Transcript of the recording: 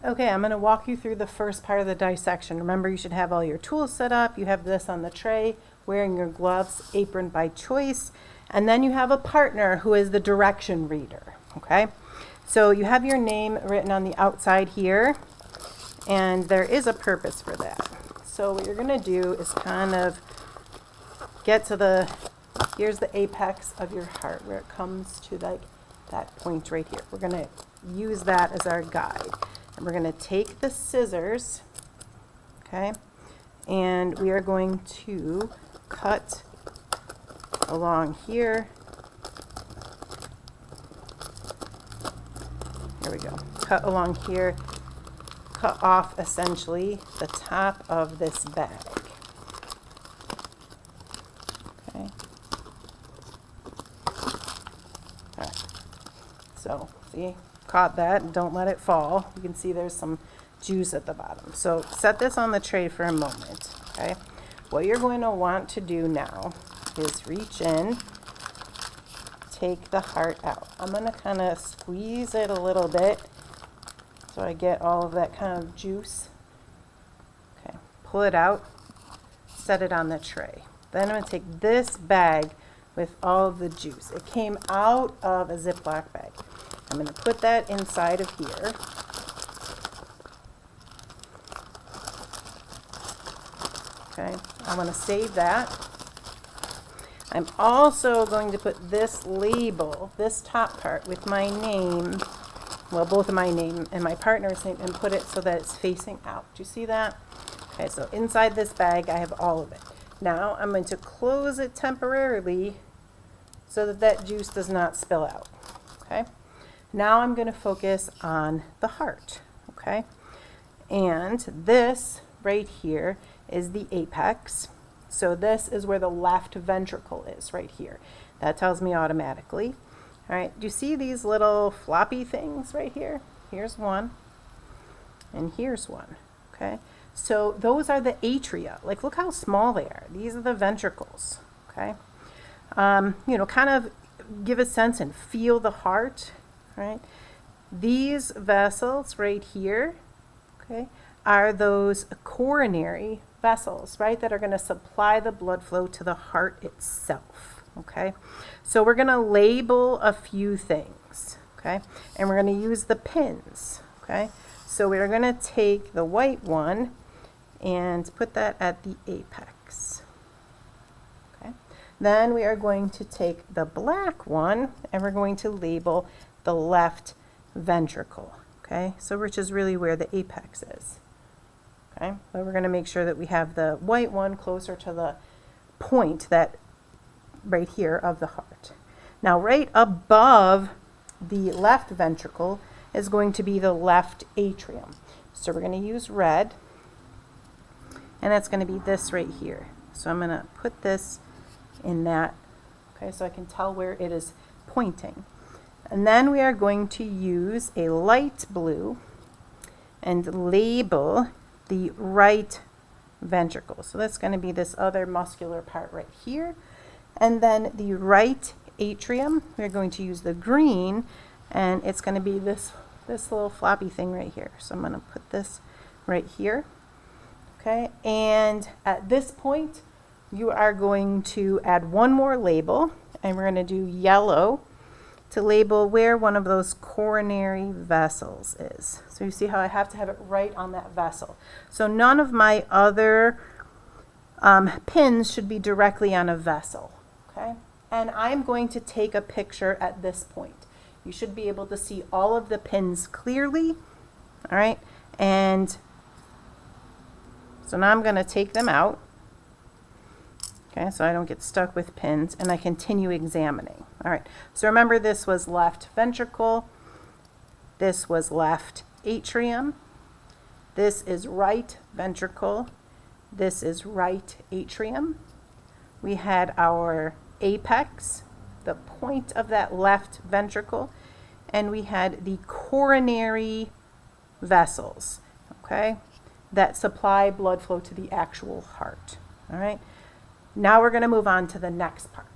Okay, I'm going to walk you through the first part of the dissection. Remember, you should have all your tools set up. You have this on the tray, wearing your gloves, apron by choice, and then you have a partner who is the direction reader, okay? So you have your name written on the outside here, and there is a purpose for that. So what you're going to do is kind of get to here's the apex of your heart, where it comes to like that point right here. We're going to use that as our guide. And we're going to take the scissors, okay, and we are going to cut along here. Here we go. Cut along here, cut off essentially the top of this bag. Okay. All right. So, see? Caught that, don't let it fall. You can see there's some juice at the bottom. So set this on the tray for a moment, okay? What you're going to want to do now is reach in, take the heart out. I'm going to kind of squeeze it a little bit so I get all of that kind of juice. Okay, pull it out, set it on the tray. Then I'm going to take this bag with all of the juice. It came out of a Ziploc bag. I'm going to put that inside of here. Okay, I'm going to save that. I'm also going to put this label, this top part with my name, well, both of my name and my partner's name, and put it so that it's facing out. Do you see that? Okay, so inside this bag, I have all of it. Now I'm going to close it temporarily so that that juice does not spill out. Okay. Now I'm going to focus on the heart, okay? And this right here is the apex. So this is where the left ventricle is, right here. That tells me automatically. All right, do you see these little floppy things right here? Here's one, and here's one, okay? So those are the atria. Like, look how small they are. These are the ventricles, okay? You know, kind of give a sense and feel the heart. Right? These vessels right here, okay, are those coronary vessels, right, that are going to supply the blood flow to the heart itself, okay? So we're going to label a few things, okay, and we're going to use the pins, okay? So we're going to take the white one and put that at the apex, okay? Then we are going to take the black one and we're going to label the left ventricle, okay? So which is really where the apex is, okay? But we're going to make sure that we have the white one closer to the point that right here of the heart. Now right above the left ventricle is going to be the left atrium. So we're going to use red, and that's going to be this right here. So I'm going to put this in that, okay, so I can tell where it is pointing. And then we are going to use a light blue and label the right ventricle. So that's going to be this other muscular part right here. And then the right atrium, we're going to use the green, and it's going to be this little floppy thing right here. So I'm going to put this right here. Okay, and at this point, you are going to add one more label, and we're going to do yellow to label where one of those coronary vessels is. So you see how I have to have it right on that vessel. So none of my other pins should be directly on a vessel, okay? And I'm going to take a picture at this point. You should be able to see all of the pins clearly, all right? And so now I'm going to take them out, okay, so I don't get stuck with pins, and I continue examining. All right, so remember, this was left ventricle, this was left atrium, this is right ventricle, this is right atrium. We had our apex, the point of that left ventricle, and we had the coronary vessels, okay, that supply blood flow to the actual heart. All right, now we're going to move on to the next part.